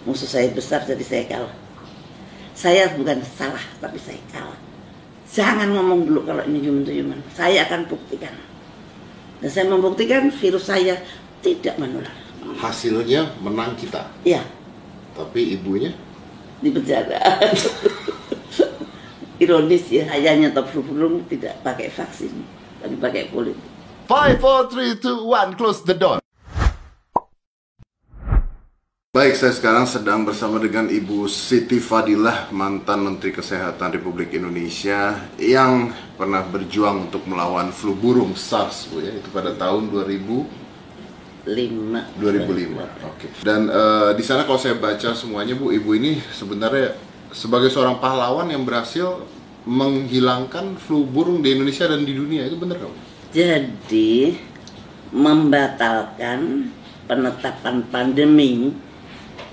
Musuh saya besar jadi saya kalah. Saya bukan salah tapi saya kalah. Jangan ngomong dulu kalau ini human to human. Saya akan buktikan. Dan saya membuktikan virus saya tidak menular. Hasilnya menang kita. Iya. Tapi ibunya Di penjara. Ironis ya, saya nyetop flu burung tidak pakai vaksin, tapi pakai politik. 5, 4, 3, 2, 1, close the door. Baik, saya sekarang sedang bersama dengan Ibu Siti Fadilah, mantan Menteri Kesehatan Republik Indonesia yang pernah berjuang untuk melawan flu burung SARS, Bu ya, itu pada tahun 2005. Oke. Dan di sana kalau saya baca semuanya, Bu, Ibu ini sebenarnya sebagai seorang pahlawan yang berhasil menghilangkan flu burung di Indonesia dan di dunia, itu benar nggak, Bu? Jadi membatalkan penetapan pandemi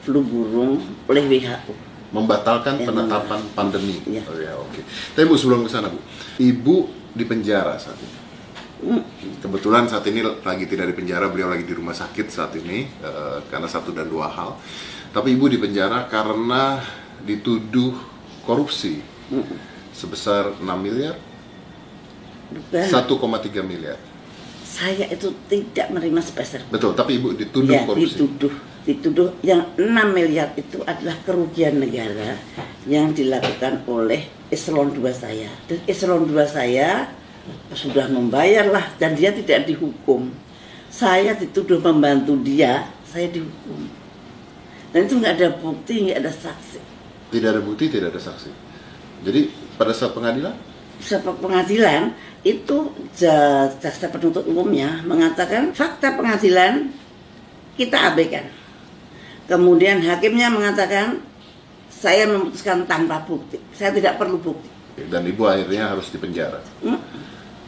flu burung oleh WHO. Membatalkan Ya, penetapan pandemi. Ya. Oh ya, oke. Tapi Bu, sebelum ke sana, Bu, Ibu di penjara saat ini. Kebetulan saat ini lagi tidak di penjara, beliau lagi di rumah sakit saat ini karena satu dan dua hal. Tapi Ibu di penjara karena dituduh korupsi sebesar 6 miliar, 1,3 miliar. Saya itu tidak menerima sepeser. Betul, tapi Ibu dituduh Ya, korupsi. dituduh yang 6 miliar itu adalah kerugian negara yang dilakukan oleh eselon 2 saya. Dan eselon 2 saya sudah membayar lah dan dia tidak dihukum. Saya dituduh membantu dia, saya dihukum. Dan itu nggak ada bukti, nggak ada saksi. Tidak ada bukti, tidak ada saksi. Jadi pada saat pengadilan? Saat pengadilan itu jaksa penuntut umumnya mengatakan fakta pengadilan kita abaikan. Kemudian hakimnya mengatakan saya memutuskan tanpa bukti, saya tidak perlu bukti. Dan Ibu akhirnya harus dipenjara.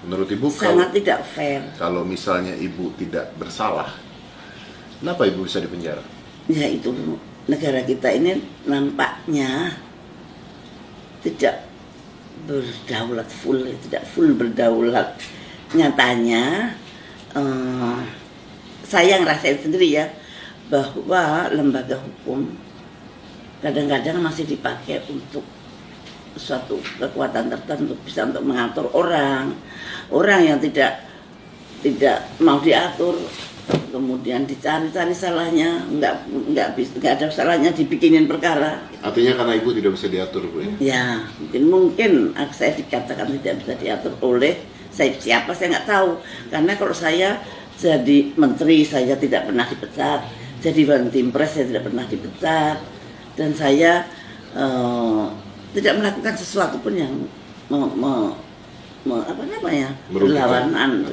Menurut Ibu Sangat tidak fair. kalau misalnya Ibu tidak bersalah, kenapa Ibu bisa dipenjara? Ya itu, negara kita ini nampaknya tidak berdaulat full, tidak full berdaulat. Nyatanya saya ngerasain sendiri ya, bahwa lembaga hukum kadang-kadang masih dipakai untuk suatu kekuatan tertentu, bisa untuk mengatur orang yang tidak mau diatur, kemudian dicari-cari salahnya, nggak ada salahnya dibikinin perkara. Artinya karena Ibu tidak bisa diatur, Bu ya? Ya, mungkin saya dikatakan tidak bisa diatur oleh siapa saya nggak tahu. Karena kalau saya jadi menteri saya tidak pernah dipecat, jadi Bantimpres saya tidak pernah dipecat, dan saya tidak melakukan sesuatu pun yang berlawanan.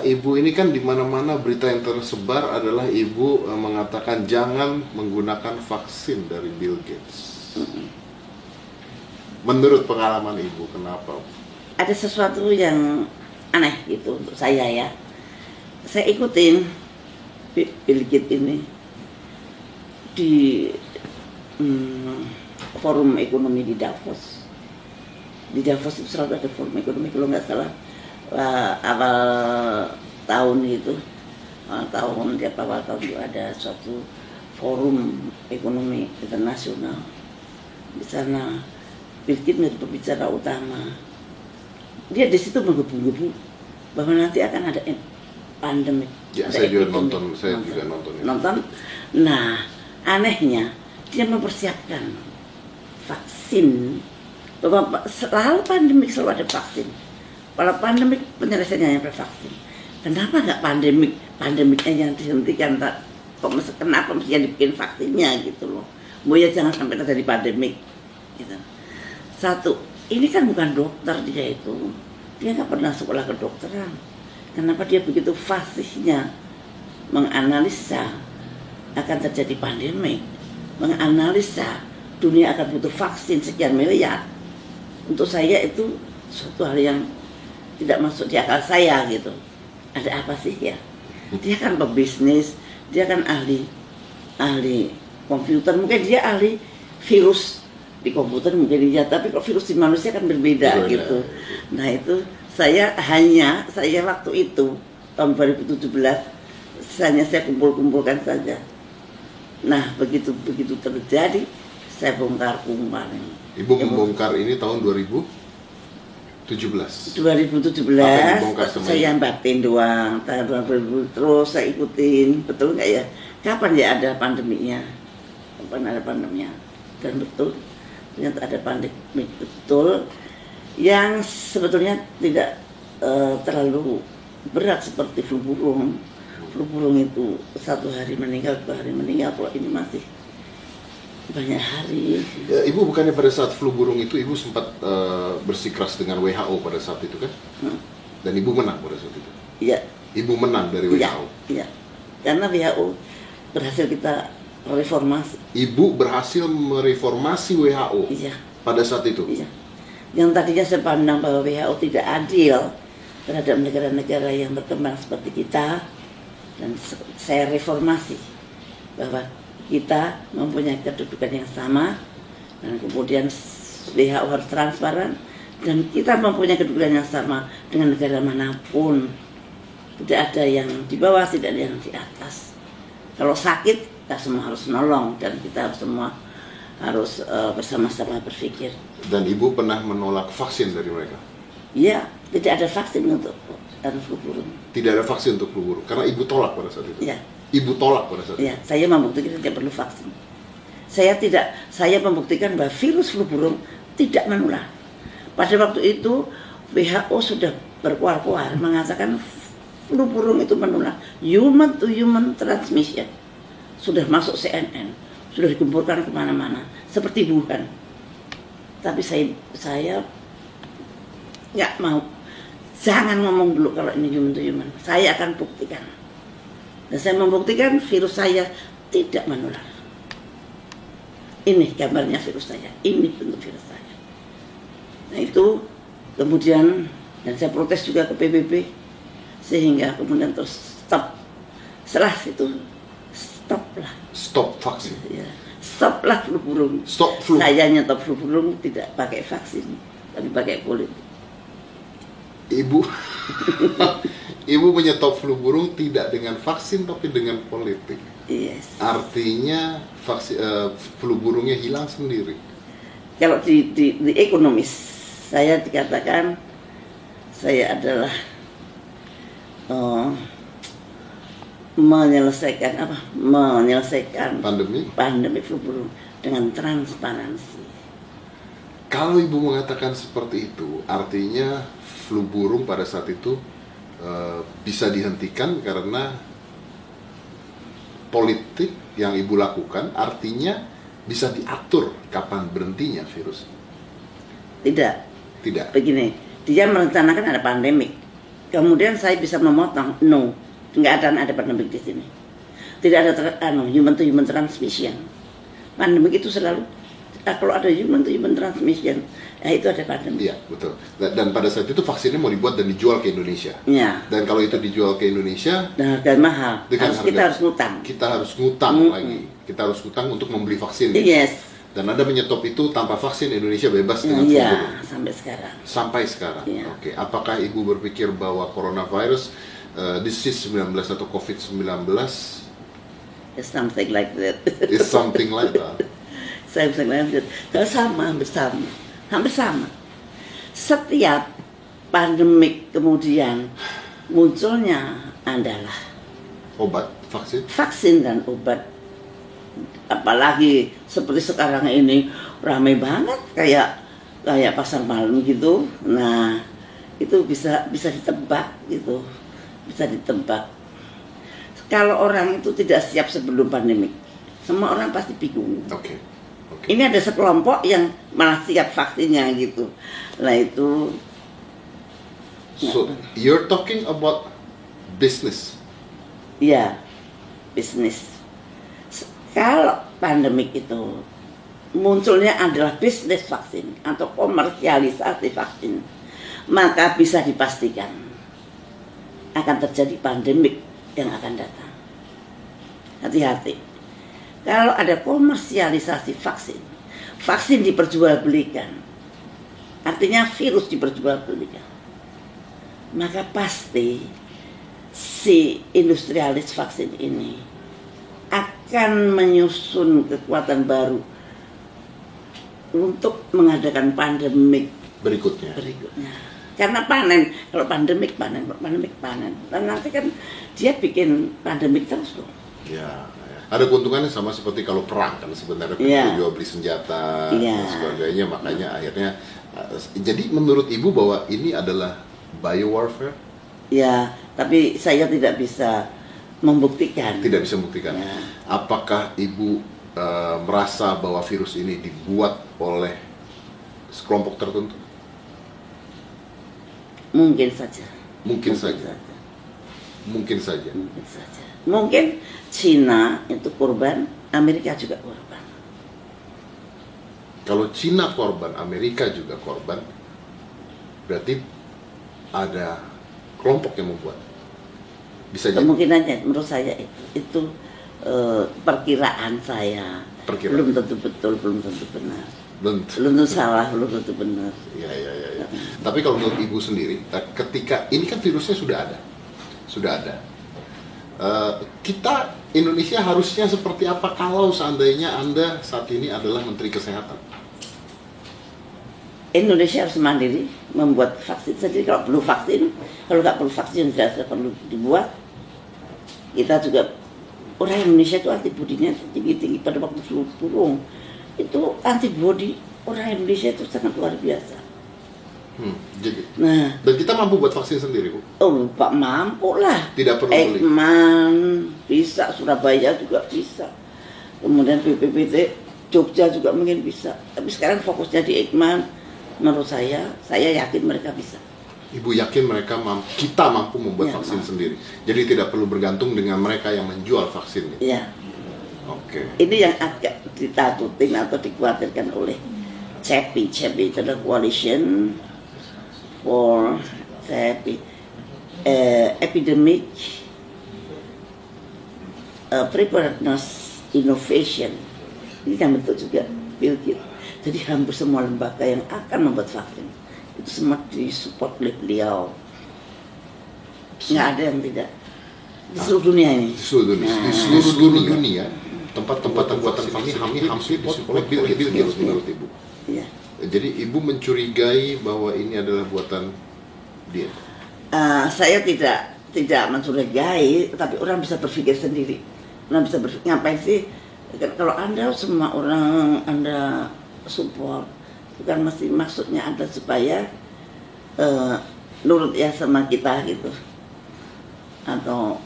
Ibu ini kan di mana-mana berita yang tersebar adalah Ibu mengatakan jangan menggunakan vaksin dari Bill Gates. Menurut pengalaman Ibu, kenapa? Ada sesuatu yang aneh gitu untuk saya ya. Saya ikutin Bill Gates ini di forum ekonomi di Davos. Di Davos itu selalu ada forum ekonomi, kalau nggak salah awal tahun itu, awal tahun itu ada suatu forum ekonomi internasional. Di sana Bill Gates menjadi pembicara utama. Dia di situ menggebu-gebu bahwa nanti akan ada pandemi. Ya, saya juga nonton. Nonton. Nah, anehnya dia mempersiapkan vaksin. Bahwa selalu pandemik selalu ada vaksin. Kalau pandemik penyelesaiannya ada vaksin. Kenapa nggak pandemiknya yang dihentikan? Kenapa mesti dibikin vaksinnya gitu loh? Ya jangan sampai terjadi pandemik. Gitu. Satu, ini kan bukan dokter dia itu. Dia nggak pernah sekolah kedokteran. Kenapa dia begitu fasihnya menganalisa akan terjadi pandemik, menganalisa dunia akan butuh vaksin sekian miliar. Untuk saya itu suatu hal yang tidak masuk di akal saya gitu. Ada apa sih ya? Dia kan pebisnis, dia kan ahli komputer, mungkin dia ahli virus di komputer mungkin dia, tapi kok virus di manusia kan berbeda gitu. Nah itu saya waktu itu tahun 2017 hanya saya kumpulkan saja Nah, begitu terjadi, saya bongkar kumparan. Ibu membongkar ini tahun 2017. 2017 dibongkar sama saya ibu? batin doang, tahun 2000 terus saya ikutin, betul nggak ya? Kapan ya ada pandeminya? Kapan ada pandeminya? Dan betul, ternyata ada pandemi betul, yang sebetulnya tidak terlalu berat seperti flu burung. Flu burung itu 1 hari meninggal, 2 hari meninggal. Kalau ini masih banyak hari. Ya, Ibu bukannya pada saat flu burung itu Ibu sempat bersikeras dengan WHO pada saat itu kan? Dan Ibu menang pada saat itu? Iya. Ibu menang dari WHO? Iya. Karena WHO berhasil kita reformasi. Ibu berhasil mereformasi WHO? Iya. Pada saat itu? Iya. Yang tadinya saya pandang bahwa WHO tidak adil terhadap negara-negara yang berkembang seperti kita, dan saya reformasi bahwa kita mempunyai kedudukan yang sama, dan kemudian WHO harus transparan, dan kita mempunyai kedudukan yang sama dengan negara manapun. Tidak ada yang di bawah, tidak ada yang di atas. Kalau sakit, kita semua harus nolong, dan kita semua harus bersama-sama berpikir. Dan Ibu pernah menolak vaksin dari mereka? Iya, tidak ada vaksin untuk flu burung. Tidak ada vaksin untuk flu burung, karena Ibu tolak pada saat itu? Iya. Ibu tolak pada saat itu? Iya, saya membuktikan tidak perlu vaksin. Saya membuktikan bahwa virus flu burung tidak menular. Pada waktu itu WHO sudah berkuar-kuar mengatakan flu burung itu menular, human to human transmission. Sudah masuk CNN, sudah digempurkan kemana-mana, seperti Wuhan. Tapi saya nggak mau. Jangan ngomong dulu kalau ini human to human. Saya akan buktikan. Dan saya membuktikan virus saya tidak menular. Ini gambarnya virus saya. Ini bentuk virus saya. Nah itu kemudian, dan saya protes juga ke PBB, sehingga kemudian terus stop. Setelah itu stoplah. Stop vaksin? Ya, stoplah flu burung. Stop flu. Saya nyetop flu burung tidak pakai vaksin, tapi pakai politik. Ibu menyetop flu burung tidak dengan vaksin tapi dengan politik. Yes. Artinya flu burungnya hilang sendiri. Kalau di ekonomis saya dikatakan saya adalah menyelesaikan pandemi flu burung dengan transparansi. Kalau Ibu mengatakan seperti itu, artinya flu burung pada saat itu bisa dihentikan karena politik yang Ibu lakukan, artinya bisa diatur kapan berhentinya virus. Tidak. Begini, dia merencanakan ada pandemik, kemudian saya bisa memotong. No, nggak ada pandemik di sini. Tidak ada human to human transmission. Pandemik itu selalu kalau ada human to human transmission, ya itu ada pandemi. Iya, betul. Dan pada saat itu vaksinnya mau dibuat dan dijual ke Indonesia. Ya. Dan kalau itu dijual ke Indonesia dengan harga mahal, kita harus ngutang. Kita harus ngutang lagi. Kita harus ngutang untuk membeli vaksin. Yes. Dan Anda menyetop itu tanpa vaksin Indonesia bebas dengan flu burung. Sampai sekarang. Sampai sekarang. Ya. Oke. Apakah Ibu berpikir bahwa coronavirus, disease 19 atau COVID-19 is something like that. Is something like that. Saya bisa lanjut. Hampir sama. Setiap pandemik kemudian munculnya adalah obat, vaksin dan obat. Apalagi seperti sekarang ini ramai banget kayak pasar malam gitu. Nah, itu bisa ditebak gitu. Bisa ditebak. Kalau orang itu tidak siap sebelum pandemik, semua orang pasti bingung. Oke. Ini ada sekelompok yang malah siap vaksinnya gitu. Nah itu. So you're talking about business. Iya, bisnis. Kalau pandemik itu munculnya adalah bisnis vaksin atau komersialisasi vaksin, maka bisa dipastikan akan terjadi pandemik yang akan datang. Hati-hati. Kalau ada komersialisasi vaksin diperjualbelikan, artinya virus diperjualbelikan, maka pasti si industrialis vaksin ini akan menyusun kekuatan baru untuk mengadakan pandemik berikutnya. Karena panen, kalau pandemik panen, dan nanti kan dia bikin pandemik terus loh. Ya, ada keuntungannya sama seperti kalau perang kan sebenarnya jual beli senjata dan sebagainya, makanya akhirnya jadi menurut Ibu bahwa ini adalah biowarfare? Ya, tapi saya tidak bisa membuktikan. Tidak bisa membuktikan. Ya. Apakah Ibu merasa bahwa virus ini dibuat oleh sekelompok tertentu? Mungkin saja. Mungkin saja. Mungkin Cina itu korban, Amerika juga korban. Kalau Cina korban, Amerika juga korban, berarti ada kelompok yang membuat. Bisa jadi. Kemungkinannya menurut saya itu perkiraan saya. Belum tentu betul, belum tentu benar. Belum tentu salah, belum tentu benar. Ya. Tapi kalau menurut Ibu sendiri, ketika ini kan virusnya sudah ada. Kita Indonesia harusnya seperti apa kalau seandainya Anda saat ini adalah Menteri Kesehatan? Indonesia harus mandiri, membuat vaksin sendiri. Kalau perlu vaksin, kalau nggak perlu vaksin tidak perlu dibuat. Kita juga, orang Indonesia itu antibodinya tinggi-tinggi pada waktu flu burung. Itu antibodi orang Indonesia itu sangat luar biasa. Jadi, dan kita mampu buat vaksin sendiri, Bu? Oh, Pak, mampu lah. Tidak perlu beli. Ekman bisa, Surabaya juga bisa. Kemudian BPPT Jogja juga mungkin bisa. Tapi sekarang fokusnya di Ekman. Menurut saya yakin mereka bisa. Ibu yakin kita mampu membuat vaksin sendiri. Jadi tidak perlu bergantung dengan mereka yang menjual vaksinnya. Iya. Oke. Ini yang agak ditakutin atau dikhawatirkan oleh CEPI. CEPI itu adalah Coalition for Epidemic Preparedness Innovation. Ini yang bentuk juga Bill Gates. Jadi hampir semua lembaga yang akan membuat vaksin itu semua disupport oleh beliau. Nggak ada yang tidak. Di seluruh dunia ini. Di seluruh dunia. Tempat-tempat pembuatan vaksin ini hampir disupport oleh Bill Gates menurut Ibu. Iya. Jadi Ibu mencurigai bahwa ini adalah buatan dia? Saya tidak mencurigai, tapi orang bisa berpikir sendiri. Orang bisa berpikir, ngapain sih? Kalau Anda semua orang Anda support, bukan mesti maksudnya Anda supaya nurut ya sama kita gitu, atau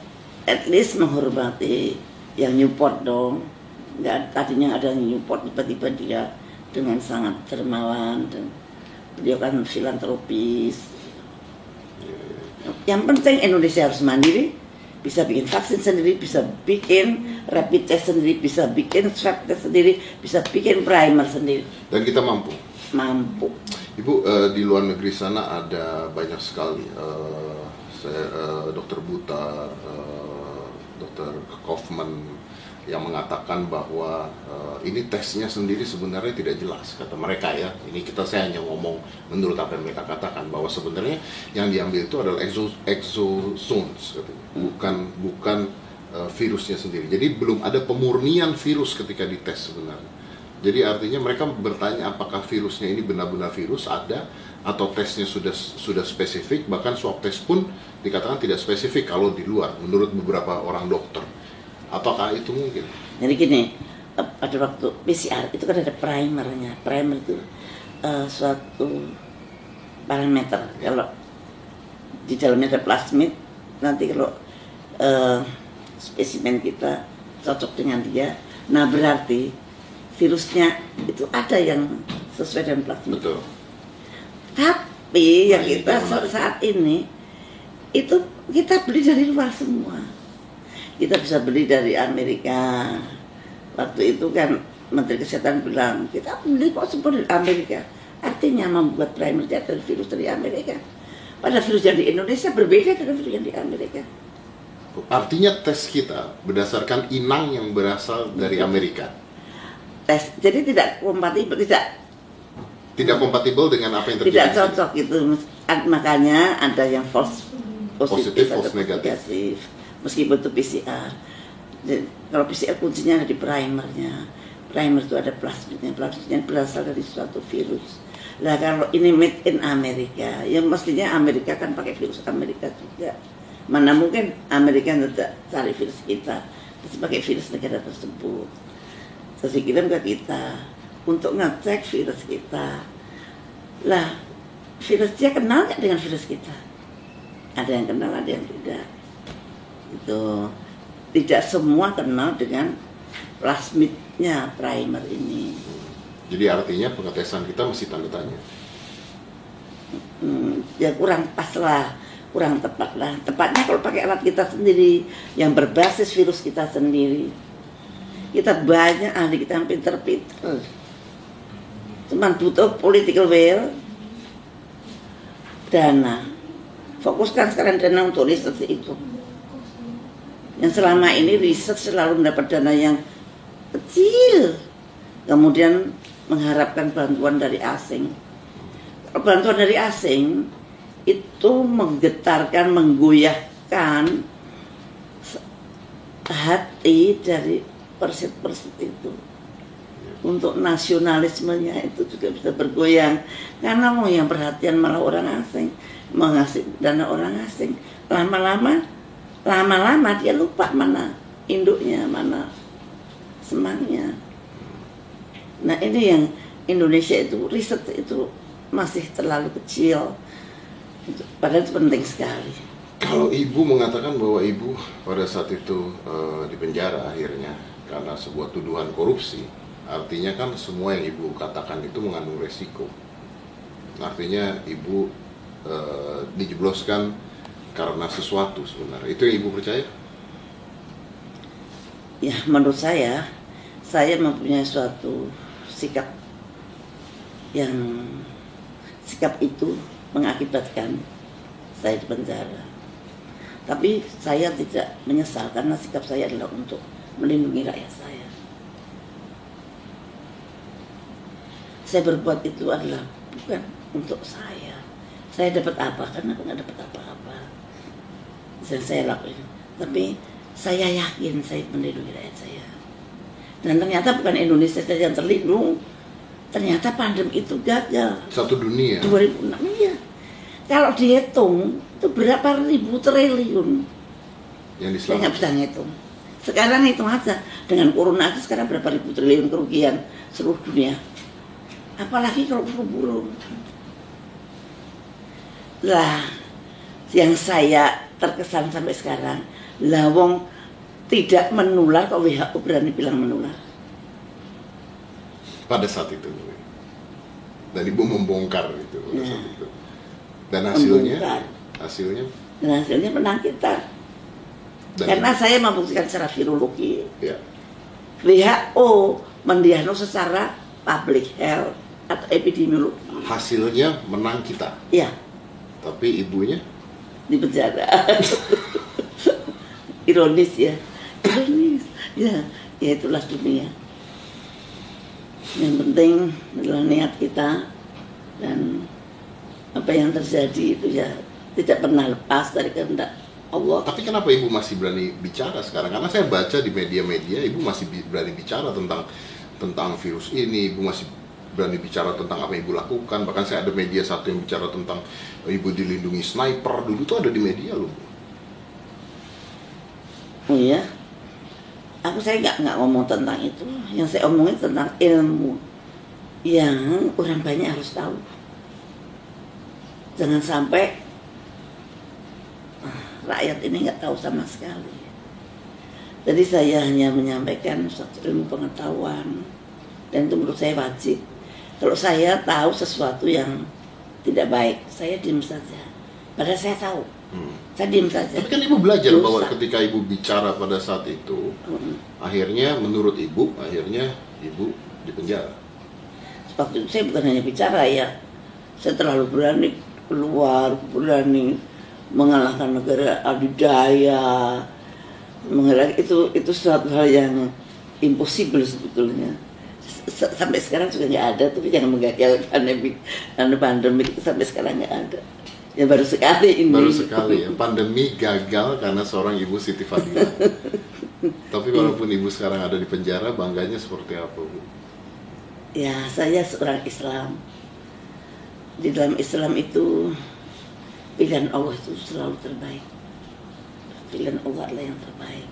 at least menghormati yang Newport dong. Nggak, tadinya ada yang Newport, tiba-tiba dia dengan sangat dermawan dan beliau kan filantropis. Yang penting Indonesia harus mandiri, bisa bikin vaksin sendiri, bisa bikin rapid test sendiri, bisa bikin swab test sendiri, bisa bikin primer sendiri. Dan kita mampu? Mampu. Ibu, di luar negeri sana ada banyak sekali dokter Butar, dokter Kaufman yang mengatakan bahwa ini tesnya sendiri sebenarnya tidak jelas, kata mereka ya. Ini saya hanya ngomong menurut apa yang mereka katakan, bahwa sebenarnya yang diambil itu adalah exosomes katanya, bukan virusnya sendiri. Jadi belum ada pemurnian virus ketika dites sebenarnya. Jadi artinya mereka bertanya apakah virusnya ini benar-benar virus ada, atau tesnya sudah spesifik. Bahkan swab test pun dikatakan tidak spesifik kalau di luar, menurut beberapa orang dokter. Apakah itu mungkin? Jadi gini, pada waktu PCR itu kan ada primernya. Primer itu suatu parameter. Kalau di dalamnya ada plasmid, nanti kalau spesimen kita cocok dengan dia, nah berarti virusnya itu ada yang sesuai dengan plasmid. Betul. Tapi yang kita saat ini itu kita beli dari luar semua. Kita bisa beli dari Amerika. Waktu itu kan Menteri Kesehatan bilang, kita beli kok semua dari Amerika. Artinya membuat primer dari virus dari Amerika. Padahal virus yang di Indonesia berbeda dengan virus yang di Amerika. Artinya tes kita berdasarkan inang yang berasal dari Amerika. Tes, jadi tidak kompatibel, tidak kompatibel dengan apa yang terjadi. Tidak cocok gitu. Makanya ada yang false positif, false negatif. Meskipun itu PCR. Jadi, kalau PCR kuncinya ada di primernya. Primer itu ada plasmidnya. Plasmidnya berasal dari suatu virus. Nah kalau ini made in Amerika, ya mestinya Amerika kan pakai virus Amerika juga. Mana mungkin Amerika tidak cari virus kita, terus pakai virus negara tersebut. Terus dikirim ke kita untuk ngecek virus kita. Lah, virus dia kenal nggak dengan virus kita? Ada yang kenal, ada yang tidak. Itu tidak semua kenal dengan plasmidnya primer ini. Jadi artinya pengetesan kita masih tanda tanya. Ya kurang pas lah, kurang tepat lah. Tepatnya kalau pakai alat kita sendiri yang berbasis virus kita sendiri. Kita banyak ahli kita yang pinter-pinter. Cuman butuh political will, dana. Fokuskan sekarang dana untuk riset itu. Yang selama ini riset selalu mendapat dana yang kecil, kemudian mengharapkan bantuan dari asing. Bantuan dari asing itu menggetarkan, menggoyahkan hati dari persit-persit itu. Untuk nasionalismenya itu juga bisa bergoyang, karena mau yang perhatian malah orang asing, mengasih dana orang asing. Lama-lama dia lupa mana induknya, mana semangnya. Nah ini yang Indonesia itu riset itu masih terlalu kecil, padahal itu penting sekali. Kalau ibu mengatakan bahwa ibu pada saat itu di penjara akhirnya karena sebuah tuduhan korupsi, artinya kan semua yang ibu katakan itu mengandung resiko. Artinya ibu dijebloskan karena sesuatu sebenarnya. Itu yang ibu percaya? Ya menurut saya mempunyai suatu sikap yang itu mengakibatkan saya di penjara. Tapi saya tidak menyesal karena sikap saya adalah untuk melindungi rakyat saya. Saya berbuat itu adalah bukan untuk saya. Saya dapat apa? Karena aku nggak dapat apa-apa. Saya lakuin. Tapi saya yakin saya melindungi rakyat saya. Dan ternyata bukan Indonesia saja yang terlindung. Ternyata pandemi itu gagal. Satu dunia. 2006 ya. Kalau dihitung itu berapa ribu triliun. Yang saya nggak bisa ngitung. Sekarang hitung aja dengan corona aja sekarang berapa ribu triliun kerugian seluruh dunia. Apalagi kalau flu burung. Lah, yang saya terkesan sampai sekarang, lawong tidak menular, kok WHO berani bilang menular. Pada saat itu, dan ibu membongkar itu pada saat itu. Dan hasilnya, hasilnya menang kita. Dan karena saya membuktikan secara virologi, ya. WHO mendiagnosis secara public health atau epidemiologi. Hasilnya menang kita. Iya. Tapi ibunya di penjara. Ironis ya. Ironis. Ya itulah dunia. Yang penting adalah niat kita, dan apa yang terjadi itu ya tidak pernah lepas dari kehendak Allah. Tapi kenapa ibu masih berani bicara sekarang? Karena saya baca di media-media ibu masih berani bicara tentang virus ini, ibu masih berani bicara tentang apa yang ibu lakukan. Bahkan saya ada media satu yang bicara tentang ibu dilindungi sniper, dulu tuh ada di media loh. Oh iya, saya nggak ngomong tentang itu. Yang saya omongin tentang ilmu yang orang banyak harus tahu. Jangan sampai rakyat ini nggak tahu sama sekali. Jadi saya hanya menyampaikan suatu ilmu pengetahuan, dan itu menurut saya wajib. Kalau saya tahu sesuatu yang tidak baik, saya diam saja. Padahal saya tahu, saya diam saja. Tapi kan ibu belajar bahwa ketika ibu bicara pada saat itu, akhirnya menurut ibu, ibu dipenjara. Waktu itu saya bukan hanya bicara ya, saya terlalu berani keluar, berani mengalahkan negara adidaya, itu suatu hal yang impossible sebetulnya. Sampai sekarang juga nggak ada, tapi jangan menggagalkan pandemi itu sampai sekarang nggak ada. Ya baru sekali ini. Baru sekali ya, pandemi gagal karena seorang ibu Siti Fadilah. Tapi walaupun ibu sekarang ada di penjara, bangganya seperti apa, Bu? Ya, saya seorang Islam. Di dalam Islam itu pilihan Allah itu selalu terbaik. Pilihan Allah adalah yang terbaik.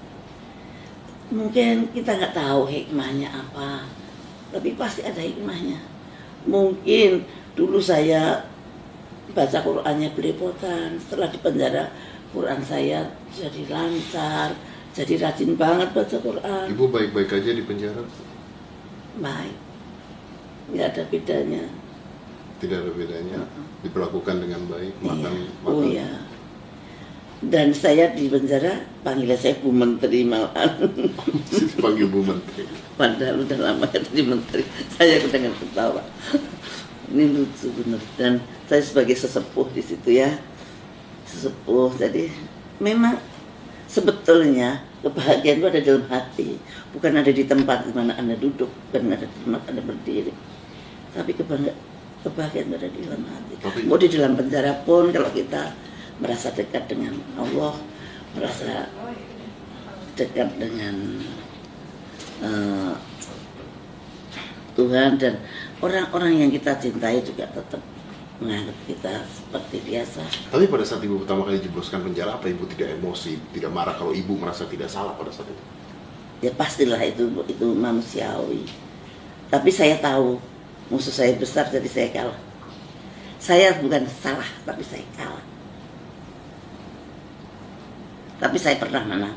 Mungkin kita nggak tahu hikmahnya apa, tapi pasti ada hikmahnya. Mungkin dulu saya baca Qur'annya belepotan, setelah di penjara Quran saya jadi lancar, jadi rajin banget baca Quran. Ibu baik-baik aja di penjara? Baik, nggak ada bedanya. Tidak ada bedanya, diperlakukan dengan baik, makan. Oh iya. Dan saya di penjara panggil saya Bu Menteri malahan. Panggil Bu Menteri. Padahal udah lama jadi menteri. Saya dengan ketawa. Ini lucu bener. Dan saya sebagai sesepuh di situ ya, sesepuh. Jadi memang sebetulnya kebahagiaan itu ada dalam hati, bukan ada di tempat di mana Anda duduk, bukan ada di tempat Anda berdiri. Tapi kebahagiaan itu ada di dalam hati. Mau di dalam penjara pun kalau kita merasa dekat dengan Allah, merasa dekat dengan Tuhan, dan orang-orang yang kita cintai juga tetap menganggap kita seperti biasa. Tapi pada saat ibu pertama kali jebloskan penjara, apa ibu tidak emosi, tidak marah kalau ibu merasa tidak salah pada saat itu? Ya pastilah itu manusiawi. Tapi saya tahu musuh saya besar, jadi saya kalah. Saya bukan salah, tapi saya kalah. Tapi saya pernah menang.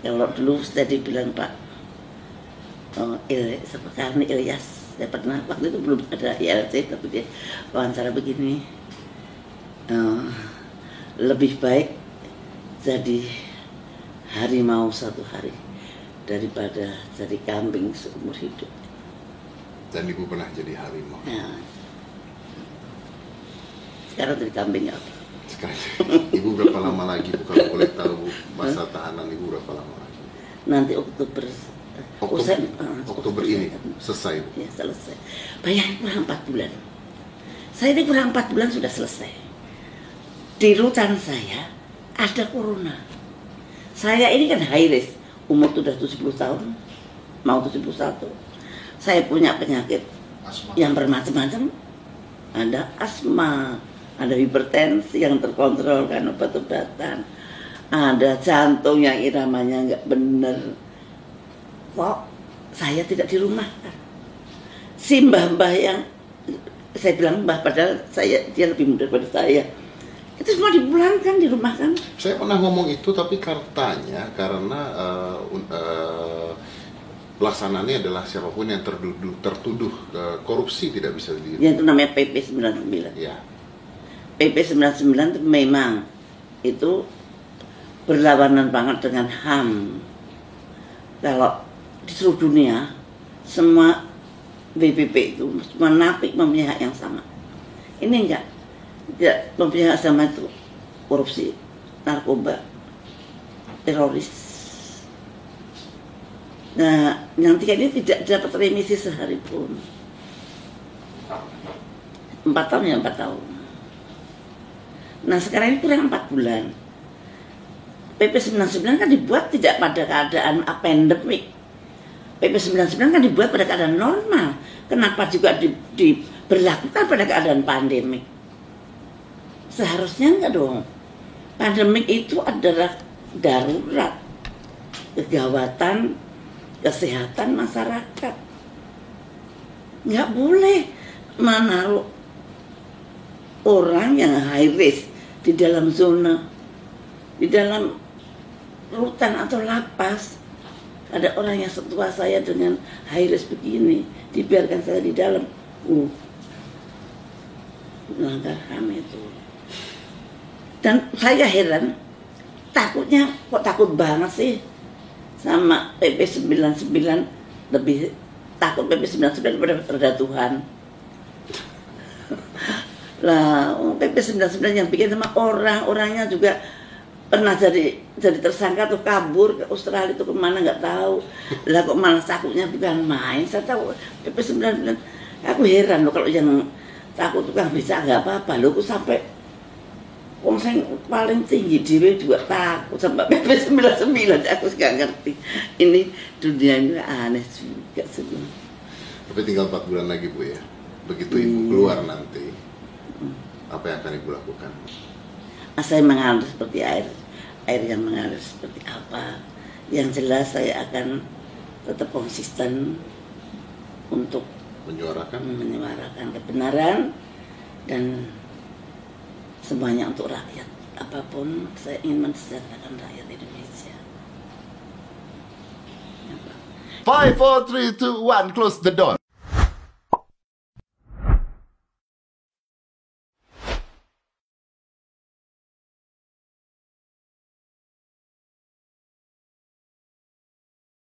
Kalau dulu saya dibilang Pak Karni Ilyas, saya pernah, waktu itu belum ada ILC, tapi dia wawancara begini, lebih baik jadi harimau satu hari daripada jadi kambing seumur hidup. Dan ibu pernah jadi harimau. Nah, sekarang jadi kambing apa? Sekarang, ibu berapa lama lagi, Bu, kalau boleh tahu masa tahanan ibu berapa lama lagi? Nanti Oktober ini selesai, Bu? Ya, selesai. Bayangin kurang 4 bulan. Saya ini kurang 4 bulan sudah selesai. Di rutan saya ada corona. Saya ini kan high risk, umur sudah 70 tahun, mau 71. Saya punya penyakit asma yang bermacam-macam. Ada asma, ada hipertensi yang terkontrol kan obat-obatan, ada jantung yang iramanya nggak bener. Kok saya tidak dirumahkan? Si mbah-mbah yang saya bilang mbah, padahal dia lebih muda daripada saya, itu semua dipulangkan, dirumahkan. Saya pernah ngomong itu, tapi karena pelaksananya adalah siapapun yang tertuduh korupsi tidak bisa di. Ya, itu namanya PP 99. Ya. PP 99 itu memang itu berlawanan banget dengan HAM. Kalau di seluruh dunia semua BPP itu semua napi mempunyai hak yang sama. Ini enggak mempunyai hak sama, itu korupsi, narkoba, teroris. Nah, yang tiga ini tidak dapat remisi sehari pun. 4 tahun ya 4 tahun. Nah, sekarang ini kurang 4 bulan. PP 99 kan dibuat tidak pada keadaan pandemik. PP 99 kan dibuat pada keadaan normal. Kenapa juga diberlakukan pada keadaan pandemik? Seharusnya enggak dong. Pandemik itu adalah darurat, kegawatan kesehatan masyarakat. Nggak boleh menaruh orang yang high risk di dalam zona, di dalam rutan atau lapas. Ada orang yang setua saya dengan high risk begini, dibiarkan saya di dalam. Melanggar HAM itu. Dan saya heran, kok takut banget sih sama PP 99, lebih takut PP 99 daripada Tuhan. Lah, PP 99 yang bikin sama orangnya juga pernah jadi tersangka tuh, kabur ke Australia itu kemana nggak tahu. Lah kok malah takutnya bukan main. Saya tahu PP 99, aku heran loh kalau yang takut tukang beca nggak apa-apa loh, kok sampai Wong sing paling tinggi dhewe juga takut sampai PP 99 aku gak ngerti. Ini dunia ini aneh juga semua. Tapi tinggal 4 bulan lagi Bu ya. Begitu Ibu keluar nanti, apa yang akan Ibu lakukan? Saya mengalir seperti air yang mengalir seperti apa. Yang jelas saya akan tetap konsisten untuk menyuarakan kebenaran dan semuanya untuk rakyat. Apapun saya ingin mensejahterakan rakyat Indonesia. 5, 4, 3, 2, 1, close the door.